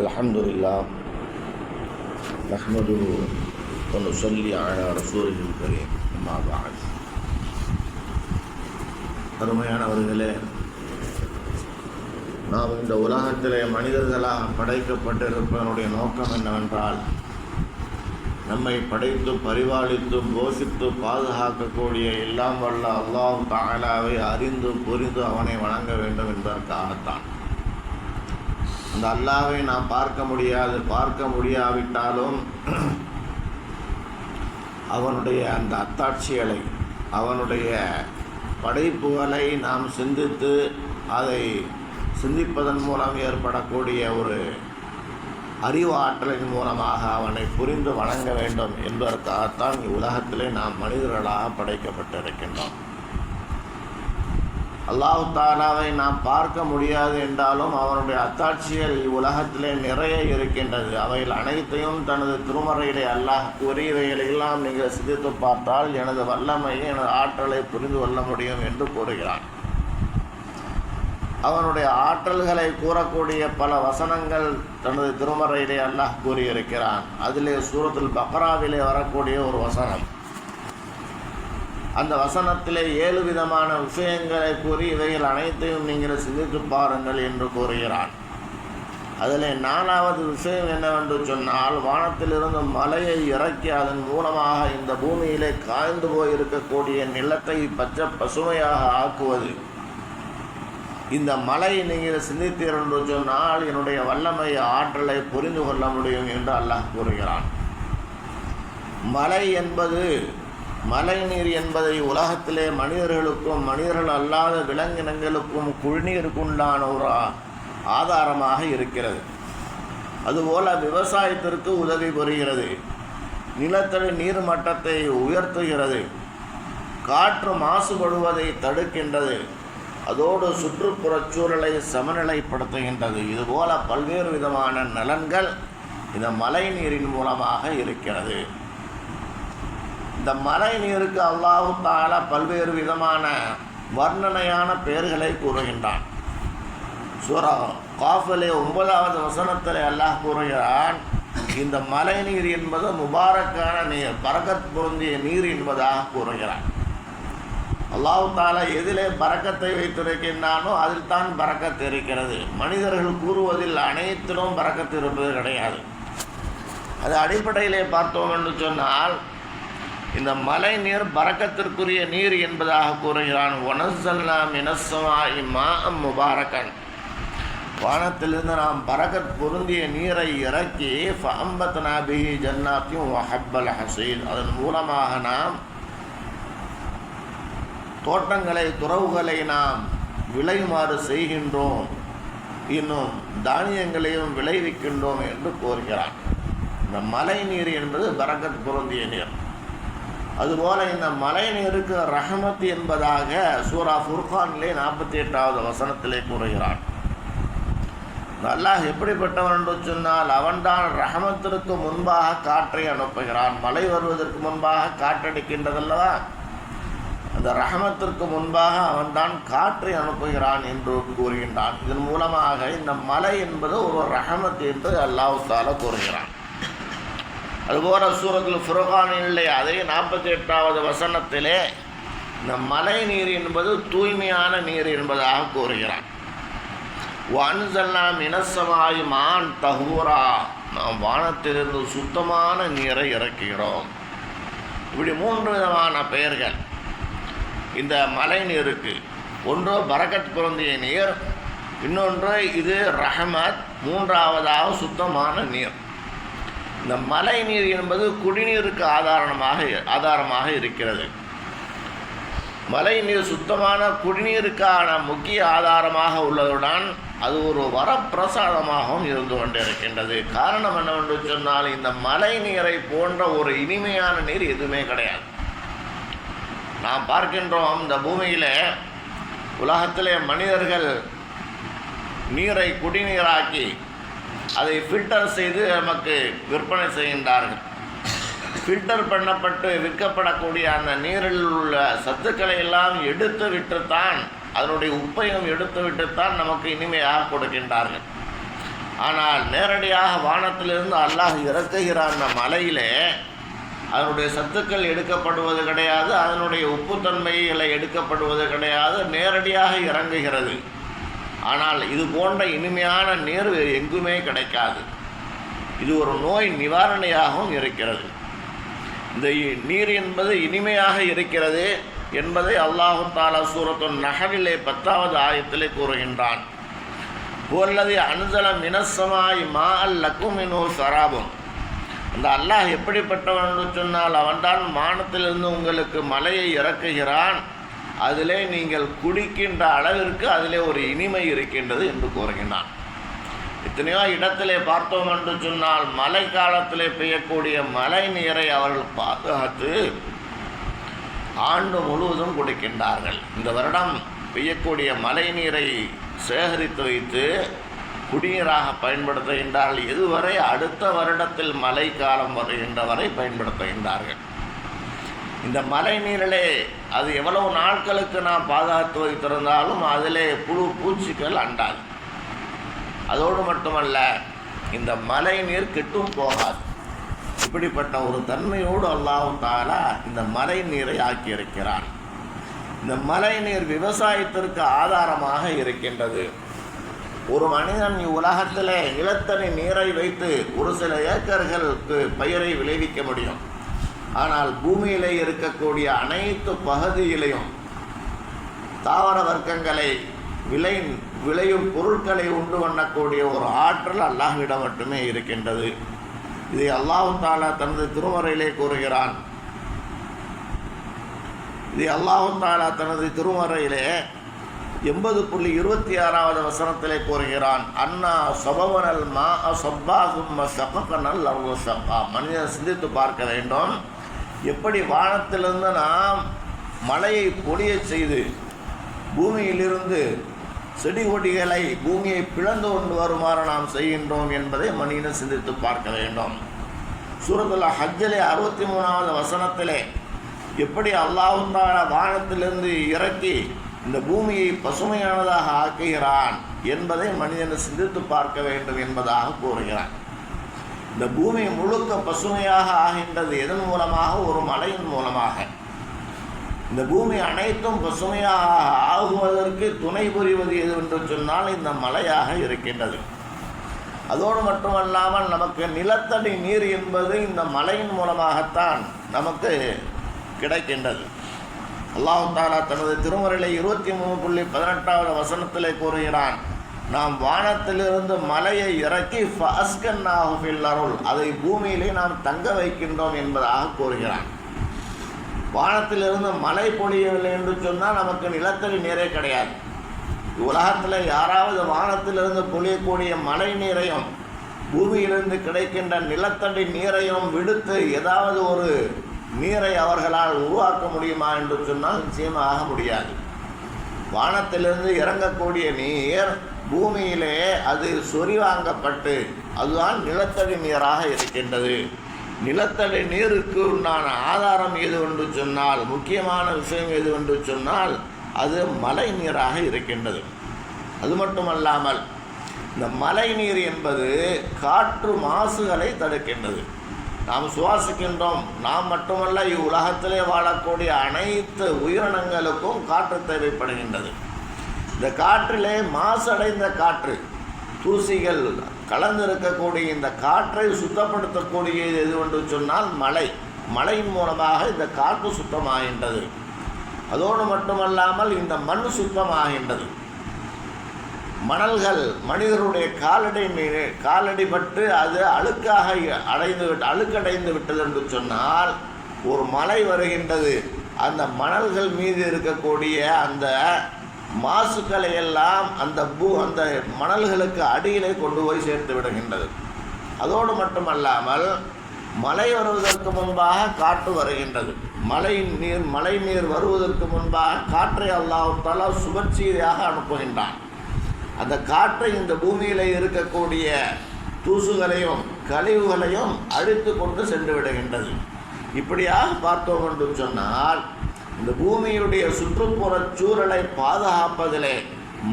الحمد لله نحمده ونصلي على رسوله الكريم أما بعد. அருமையானவர்களே, நாம் இந்த உலகத்திலே மனிதர்களாக படைக்கப்பட்டிருப்பதனுடைய நோக்கம் என்னவென்றால், நம்மை படைத்து பரிபாலித்து போஷித்து பாதுகாக்கக்கூடிய எல்லாம் வல்ல அல்லாஹ் தஆலாவை அறிந்து புரிந்து அவனை வணங்க வேண்டும் என்பதற்காகத்தான். அந்த அல்லாஹ்வை நாம் பார்க்க முடியாவிட்டாலும் அவனுடைய அந்த அத்தாட்சிகளை, அவனுடைய படைப்புகளை நாம் சிந்தித்து அதை சிந்திப்பதன் மூலம் ஏற்படக்கூடிய ஒரு அறிவு ஆற்றலின் மூலமாக அவனை புரிந்து வணங்க வேண்டும் என்பதற்காகத்தான் உலகத்திலே நாம் மனிதர்களாக படைக்கப்பட்டிருக்கின்றோம். அல்லாஹ் தஆலாவை நாம் பார்க்க முடியாது என்றாலும் அவனுடைய அத்தாட்சிகள் உலகத்திலே நிறைய இருக்கின்றது. அவைகள் அனைத்தையும் தனது திருமறையிலே அல்லாஹ் கூறியவைகளெல்லாம் நீங்கள் சிந்தித்து பார்த்தால் எனது வல்லமையை, எனது ஆற்றலை புரிந்து கொள்ள முடியும் என்று கூறுகிறான். அவனுடைய ஆற்றல்களை கூறக்கூடிய பல வசனங்கள் தனது திருமறையிலே அல்லாஹ் கூறியிருக்கிறான். அதிலே சூரத்துல் பக்ராவிலே வரக்கூடிய ஒரு வசனம், அந்த வசனத்திலே 7 விதமான விஷயங்களை கூறி இவைகள் அனைத்தையும் நீங்கள் சிந்தித்து பாருங்கள் என்று கூறுகிறான். அதில் 4வது விஷயம் என்னவென்று சொன்னால், வானத்திலிருந்து மலையை இறக்கி அதன் மூலமாக இந்த பூமியிலே காய்ந்து போயிருக்கக்கூடிய நிலத்தை பச்சை பசுமையாக ஆக்குவது. இந்த மலை நீங்கள் சிந்தித்தீர்கள் என்று சொன்னால் என்னுடைய வல்லமை ஆற்றலை புரிந்து கொள்ள முடியும் என்று அல்லாஹ் கூறுகிறான். மழை நீர் என்பதை உலகத்திலே மனிதர்களுக்கும் மனிதர்கள் அல்லாத விலங்கினங்களுக்கும் குடிநீருக்குண்டான ஒரு ஆதாரமாக இருக்கிறது. அதுபோல விவசாயத்திற்கு உதவி புரிகிறது, நிலத்தடி நீர் மட்டத்தை உயர்த்துகிறது, காற்று மாசுபடுவதை தடுக்கின்றது, அதோடு சுற்றுப்புறச் சூழலை சமநிலைப்படுத்துகின்றது. இதுபோல பல்வேறு விதமான நலன்கள் இந்த மழை நீரின் மூலமாக இருக்கிறது. இந்த மழை நீருக்கு அல்லாஹ் தஆலா பல்வேறு விதமான வர்ணனையான பெயர்களை கூறுகின்றான். சூரா காஃபிலே 9வது வசனத்தில் அல்லாஹ் கூறுகிறான், இந்த மழை நீர் என்பது முபாரக்கான நீர், பரக்கத் பொருந்திய நீர் என்பதாக கூறுகிறான். அல்லாஹ் தஆலா எதிலே பரக்கத்தை வைத்திருக்கின்றானோ அதில் தான் பரக்கத் இருக்கிறது. மனிதர்கள் கூறுவதில் அனைத்திலும் பரக்கத் இருப்பது கிடையாது. அது அடிப்படையிலே பார்த்தோம் என்று சொன்னால், இந்த மழை நீர் பரக்கத்திற்குரிய நீர் என்பதாக கூறுகிறான். வனஸ்ஸல்னா மினஸ்ஸமாஇ மாஅம் முபாரக்கன், வானத்திலிருந்து நாம் பரக்கத் பொருந்திய நீரை இறக்கி ஃபஅம்பத்னா பிஹி ஜன்னாத்தின் வஹப்பல் ஹஸீத், அதன் மூலமாக நாம் தோட்டங்களை, துறவுகளை நாம் விளையுமாறு செய்கின்றோம், இன்னும் தானியங்களையும் விளைவிக்கின்றோம் என்று கூறுகிறான். இந்த மழை நீர் என்பது பரக்கத் பொருந்திய நீர். அதுபோல இந்த மழை நீருக்கு ரஹமத் என்பதாக சூரா ஃபுர்கானிலே 48வது வசனத்திலே கூறுகிறான். அல்லாஹ் எப்படிப்பட்டவன் என்று சொன்னால், அவன்தான் ரஹமத்திற்கு முன்பாக காற்றை அனுப்புகிறான். மழை வருவதற்கு முன்பாக காற்றடிக்கின்றதல்லவா, அந்த ரஹமத்திற்கு முன்பாக அவன்தான் காற்றை அனுப்புகிறான் என்று கூறுகின்றான். இதன் மூலமாக இந்த மழை என்பது ஒரு ரஹமத் என்று அல்லாஹ் தஆலா கூறுகிறான். அதுபோல சூரத்துல் ஃபுர்கானிலே அதே 48வது வசனத்திலே இந்த மழை நீர் என்பது தூய்மையான நீர் என்பதாக கூறுகிறான். வஅன்ஸல்னா மினஸ்ஸமாஇ மாஅன் தஹூரா, நாம் வானத்திலிருந்து சுத்தமான நீரை இறக்குகிறோம். இப்படி 3 விதமான பெயர்கள் இந்த மழை நீருக்கு. ஒன்று பரக்கத் பொருந்திய நீர், இன்னொன்று இது ரஹமத், 3வதாக சுத்தமான நீர். இந்த மழை நீர் என்பது குடிநீருக்கு ஆதாரமாக இருக்கிறது. மழை நீர் சுத்தமான குடிநீருக்கான முக்கிய ஆதாரமாக உள்ளதுடன் அது ஒரு வரப்பிரசாதமாகவும் இருந்து கொண்டிருக்கின்றது. காரணம் என்னவென்று சொன்னால், இந்த மழை நீரை போன்ற ஒரு இனிமையான நீர் எதுவுமே கிடையாது. நாம் பார்க்கின்றோம், இந்த பூமியில் உலகத்திலே மனிதர்கள் நீரை குடிநீராக்கி அதை ஃபில்டர் செய்து நமக்கு விற்பனை செய்கின்றார்கள். ஃபில்டர் பண்ணப்பட்டு விற்கப்படக்கூடிய அந்த நீரில் உள்ள சத்துக்களை எல்லாம் எடுத்து விட்டுத்தான், அதனுடைய உப்பையும் எடுத்து விட்டுத்தான் நமக்கு இனிமையாக கொடுக்கின்றார்கள். ஆனால் நேரடியாக வானத்திலிருந்து அல்லாஹ் இறக்குகிற அந்த மலையிலே அதனுடைய சத்துக்கள் எடுக்கப்படுவது கிடையாது, அதனுடைய உப்புத்தன்மைகளை எடுக்கப்படுவது கிடையாது, நேரடியாக இறங்குகிறது. ஆனால் இது போன்ற இனிமையான நீர் எங்குமே கிடைக்காது. இது ஒரு நோய் நிவாரணியாகவும் இருக்கிறது. இந்த நீர் என்பது இனிமையாக இருக்கிறது என்பதை அல்லாஹு தஆலா சூரத்துன் நஹலிலே 10வது ஆயத்திலே கூறுகின்றான். ஹுவல்லதி அன்ஸல மினஸ்ஸமாஇ மாஅல் லக்கும் மின்ஹு ஸராபுன். அந்த அல்லாஹ் எப்படிப்பட்டவன் என்று சொன்னால் அவன்தான் வானத்திலிருந்து உங்களுக்கு மலையை இறக்குகிறான், அதிலே நீங்கள் குடிக்கின்ற அளவிற்கு அதிலே ஒரு இனிமை இருக்கின்றது என்று கூறுகின்றான். எத்தனையோ இடத்திலே பார்த்தோம் என்று சொன்னால் மழை காலத்திலே பெய்யக்கூடிய மழை நீரை அவர்கள் பாதுகாத்து ஆண்டு முழுவதும் குடிக்கின்றார்கள். இந்த வருடம் பெய்யக்கூடிய மழை நீரை சேகரித்து வைத்து குடிநீராக பயன்படுத்துகின்றார்கள். இதுவரை அடுத்த வருடத்தில் மழை காலம் வருகின்ற வரை பயன்படுத்துகின்றார்கள். இந்த மழை நீரிலே அது எவ்வளவு நாட்களுக்கு நாம் பாதுகாத்து வைத்திருந்தாலும் அதிலே புழு பூச்சிகள் அண்டாது. அதோடு மட்டுமல்ல, இந்த மழை நீர் கெட்டும் போகாது. இப்படிப்பட்ட ஒரு தன்மையோடு அல்லாஹ் தஆலா இந்த மழை நீரை ஆக்கியிருக்கிறான். இந்த மழை நீர் விவசாயத்திற்கு ஆதாரமாக இருக்கின்றது. ஒரு மனிதன் உலகத்திலே நிலத்தடி நீரை வைத்து ஒரு சில ஏக்கர்களுக்கு பயிரை விளைவிக்க முடியும். ஆனால் பூமியிலே இருக்கக்கூடிய அனைத்து பகுதியிலையும் தாவர வர்க்கங்களை விளையும் பொருட்களை உண்டு பண்ணக்கூடிய ஒரு ஆற்றல் அல்லாஹ்விடம் மட்டுமே இருக்கின்றது. இதை அல்லாஹ் தஆலா தனது திருமறையிலே கூறுகிறான். இதை அல்லாஹ் தஆலா தனது திருமறையிலே 80.26வது வசனத்திலே கூறுகிறான். அன்னா சபவனல் மா சப்பாகும் சபகனல் லவ் சப்பா. மனிதன் சிந்தித்து பார்க்க வேண்டும். எப்படி வானத்திலிருந்து நாம் மழையை பொழிய செய்து பூமியிலிருந்து செடி கொடிகளை பூமியை பிளந்து கொண்டு வருமாறு நாம் செய்கின்றோம் என்பதை மனிதன் சிந்தித்து பார்க்க வேண்டும். சூரத்துல் ஹஜ்ஜிலே 63வது வசனத்திலே எப்படி அல்லாஹ் தஆலா வானத்திலிருந்து இறக்கி இந்த பூமியை பசுமையானதாக ஆக்குகிறான் என்பதை மனிதன் சிந்தித்து பார்க்க வேண்டும் என்பதாக கூறுகிறான். இந்த பூமி முழுக்க பசுமையாக ஆகின்றது எதன் மூலமாக? ஒரு மழையின் மூலமாக. இந்த பூமி அனைத்தும் பசுமையாக ஆகுவதற்கு துணை புரிவது எது என்று சொன்னால் இந்த மழையாக இருக்கின்றது. அதோடு மட்டுமல்லாமல் நமக்கு நிலத்தடி நீர் என்பது இந்த மழையின் மூலமாகத்தான் நமக்கு கிடைக்கின்றது. அல்லாஹ் தஆலா தனது திருமறையிலே 23.18வது வசனத்திலே கூறுகிறான். நாம் வானத்திலிருந்து மலையை இறக்கி ஃபஅஸ்கன்னாஹு ஃபில் அர்ள், அதை பூமியிலே நாம் தங்க வைக்கின்றோம் என்பதாக கூறுகிறான். வானத்திலிருந்து மழை பொழியவில்லை என்று சொன்னால் நமக்கு நிலத்தடி நீரே கிடையாது. உலகத்தில் யாராவது வானத்திலிருந்து பொழியக்கூடிய மழை நீரையும் பூமியிலிருந்து கிடைக்கின்ற நிலத்தடி நீரையும் விடுத்து ஏதாவது ஒரு நீரை அவர்களால் உருவாக்க முடியுமா என்று சொன்னால் நிச்சயமாக முடியாது. வானத்திலிருந்து இறங்கக்கூடிய நீர் பூமியிலே அது சொறிவாங்கப்பட்டு அதுதான் நிலத்தடி நீராக இருக்கின்றது. நிலத்தடி நீருக்கு உண்டான ஆதாரம் எது என்று சொன்னால், முக்கியமான விஷயம் எது என்று சொன்னால் அது மழை நீராக இருக்கின்றது. அது மட்டுமல்லாமல் இந்த மழை நீர் என்பது காற்று மாசுகளை தடுக்கின்றது. நாம் சுவாசிக்கின்றோம். நாம் மட்டுமல்ல, இவ்வுலகத்திலே வாழக்கூடிய அனைத்து உயிரினங்களுக்கும் காற்று தேவைப்படுகின்றது. இந்த காற்றிலே மாசடைந்த காற்று, தூசிகள் கலந்திருக்கக்கூடிய இந்த காற்றை சுத்தப்படுத்தக்கூடியது எது என்று சொன்னால் மழையின் மூலமாக இந்த காற்று சுத்தமாகின்றது. அதோடு மட்டுமல்லாமல் இந்த மண் சுத்தமாகின்றது. மணல்கள் மனிதருடைய காலடிபட்டு அது அழுக்கடைந்து விட்டது என்று சொன்னால் ஒரு மழை வருகின்றது. அந்த மணல்கள் மீது இருக்கக்கூடிய அந்த மாசுக்களை எல்லாம் அந்த மணல்களுக்கு அடியிலே கொண்டு போய் சேர்த்து விடுகின்றது. அதோடு மட்டுமல்லாமல் மழை வருவதற்கு முன்பாக காற்று வருகின்றது. மழை நீர் வருவதற்கு முன்பாக காற்றை அல்லாஹ் தஆலா சுபச்செய்தியாக அனுப்புகின்றான். அந்த காற்றை இந்த பூமியில் இருக்கக்கூடிய தூசுகளையும் கழிவுகளையும் அழித்து கொண்டு சென்று விடுகின்றது. இப்படியாக பார்த்தோம் என்று சொன்னால் இந்த பூமியுடைய சுற்றுப்புற சூழலை பாதுகாப்பதிலே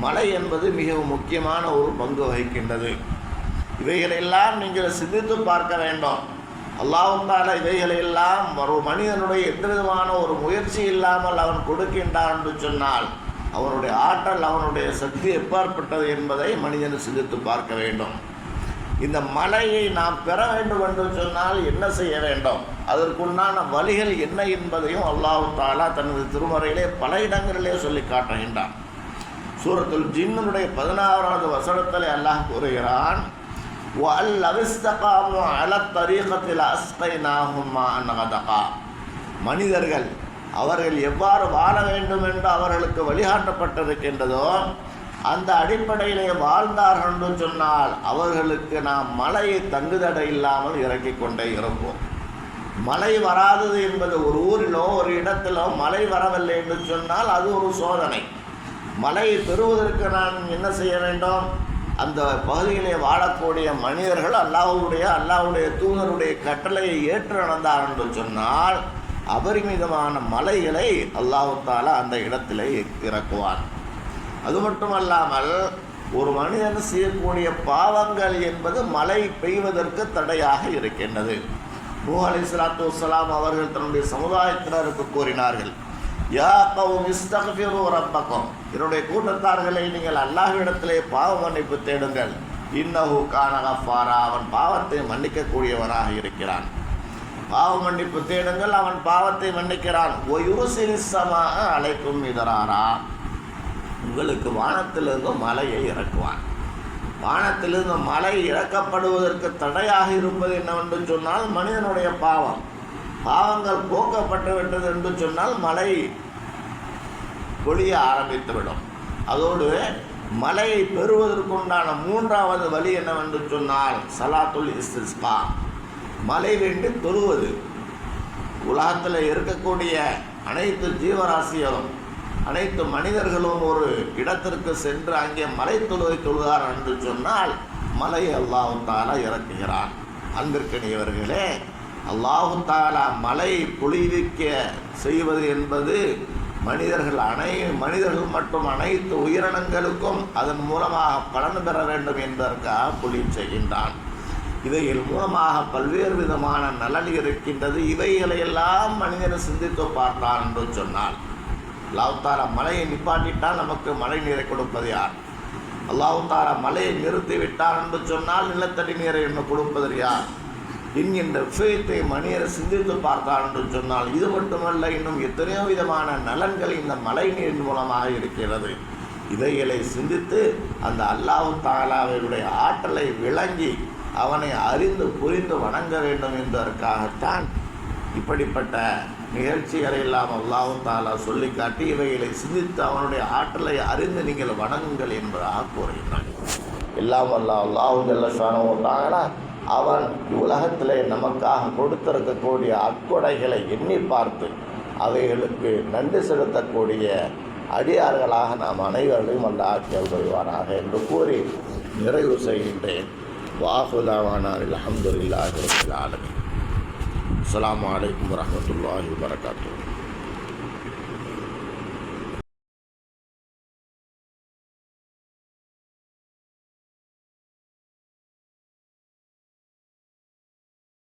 மழை என்பது மிகவும் முக்கியமான ஒரு பங்கு வகிக்கின்றது. இவைகளெல்லாம் நீங்கள் சிந்தித்து பார்க்க வேண்டும். அல்லாஹ் தஆலா இவைகளெல்லாம் ஒரு மனிதனுடைய எந்த விதமான ஒரு முயற்சி இல்லாமல் அவன் கொடுக்கின்றான் என்று சொன்னால் அவனுடைய ஆற்றல், அவனுடைய சக்தி எப்பாற்பட்டது என்பதை மனிதன் சிந்தித்து பார்க்க வேண்டும். இந்த மலையை நாம் பெற வேண்டும் என்று சொன்னால் என்ன செய்ய வேண்டும், அதற்குண்டான வழிகள் என்ன என்பதையும் அல்லாஹ் தஆலா தனது திருமறையிலே பல இடங்களிலே சொல்லி காட்டுகின்றான். சூரத்துல் ஜின்னுடைய 16வது வசனத்திலே அல்லாஹ் கூறுகிறான், மனிதர்கள் அவர்கள் எவ்வாறு வாழ வேண்டும் என்று அவர்களுக்கு வழிகாட்டப்பட்டிருக்கின்றதோ அந்த அடிப்படையிலே வாழ்ந்தார்கள் என்று சொன்னால் அவர்களுக்கு நாம் மழையை தங்குதடை இல்லாமல் இறக்கிக் கொண்டே இருப்போம். மழை வராதது என்பது ஒரு ஊரிலோ ஒரு இடத்திலோ மழை வரவில்லை என்று சொன்னால் அது ஒரு சோதனை. மழையை பெறுவதற்கு நான் என்ன செய்ய வேண்டும், அந்த பகுதியிலே வாழக்கூடிய மனிதர்கள் அல்லாஹ்வுடைய தூதருடைய கட்டளையை ஏற்று நடந்தார் என்று சொன்னால் அபரிமிதமான மலைகளை அல்லாஹ் தஆலா அந்த இடத்திலே இறக்குவார். அது மட்டுமல்லாமல் ஒரு மனிதன் செய்யக்கூடிய பாவங்கள் என்பது மழை பெய்வதற்கு தடையாக இருக்கின்றது. நூஹ் அலைஹிஸ்ஸலாத்து வஸ்ஸலாம் அவர்கள் தன்னுடைய சமுதாயத்தினருக்கு கூறினார்கள், யா கௌம் இஸ்தக்ஃபிரு ரப்பக்கும், என்னுடைய கூட்டத்தார்களை நீங்கள் அல்லாஹ்விடத்திலே பாவ மன்னிப்பு தேடுங்கள். இன்னஹு கான கஃபாரா, அவன் பாவத்தை மன்னிக்கக்கூடியவனாக இருக்கிறான். பாவ மன்னிப்பு தேடுங்கள், அவன் பாவத்தை மன்னிக்கிறான். ஒயுருசிலிஸ் ஸமாஅ அலைக்கும் மிதராரா, உங்களுக்கு வானத்திலிருந்து மலையை இறக்குவான். வானத்திலிருந்து மலை இறக்கப்படுவதற்கு தடையாக இருப்பது என்னவென்று சொன்னால் மனிதனுடைய பாவங்கள் போக்கப்பட்டு விட்டது என்று சொன்னால் மழை பொழிய ஆரம்பித்துவிடும். அதோடு மலையை பெறுவதற்குண்டான 3வது வழி என்னவென்று சொன்னால் சலாத்துல் இஸ்திஸ்கா, மழை வேண்டி தொழுவது. உலகத்தில் இருக்கக்கூடிய அனைத்து ஜீவராசிகளும் அனைத்து மனிதர்களும் ஒரு இடத்திற்கு சென்று அங்கே மலை தொழுதார் என்று சொன்னால் மலை அல்லாஹ் தஆலா இறக்குகிறான். அன்பிற்கினியவர்களே, அல்லாஹ் தஆலா மலை பொழிவிக்க செய்வது என்பது மனிதர்கள் மற்றும் அனைத்து உயிரினங்களுக்கும் அதன் மூலமாக பலன் பெற வேண்டும் என்பதற்காக பொழிவு செய்கின்றான். இவைகள் மூலமாக பல்வேறு விதமான நலன் இருக்கின்றது. இவைகளையெல்லாம் மனிதன் சிந்தித்து பார்த்தான் என்று சொன்னால் அல்லாஹ் தஆலா மலையை நிப்பாட்டிட்டால் நமக்கு மழை நீரை கொடுப்பது யார்? அல்லாஹ் தஆலா மலையை நிறுத்திவிட்டார் என்று சொன்னால் நிலத்தடி நீரை என்ன கொடுப்பது யார் என்கின்ற விஷயத்தை மனிதர் சிந்தித்து பார்த்தார் என்று சொன்னால் இது மட்டுமல்ல, இன்னும் எத்தனையோ விதமான நலன்கள் இந்த மழை நீரின் மூலமாக இருக்கிறது. இவைகளை சிந்தித்து அந்த அல்லாஹ் தஆலாவுடைய ஆற்றலை விளங்கி அவனை அறிந்து புரிந்து வணங்க வேண்டும் என்பதற்காகத்தான் இப்படிப்பட்ட நிகழ்ச்சிகளை எல்லாம் அல்லாஹ் தஆலா சொல்லி காட்டி இவைகளை சிந்தித்து அவனுடைய ஆற்றலை அறிந்து நீங்கள் வணங்குங்கள் என்பதாக கூறுகிறான். எல்லாம் அல்லாஹ் ஜல்ல ஷானஹு தஆலா அவன் உலகத்திலே நமக்காக கொடுத்திருக்கக்கூடிய அற்கொடைகளை எண்ணி பார்த்து அவைகளுக்கு நன்றி செலுத்தக்கூடிய அடியார்களாக நாம் அனைவரையும் அந்த ஆக்கியல் புரிவாராக என்று கூறி நிறைவு செய்கின்றேன். வாஹுதாவானா அல்ஹம்துலில்லாஹி ரப்பில் ஆலமீன். அஸ்ஸலாமு அலைக்கும் வரஹ்மத்துல்லாஹி வபரகாத்துஹு.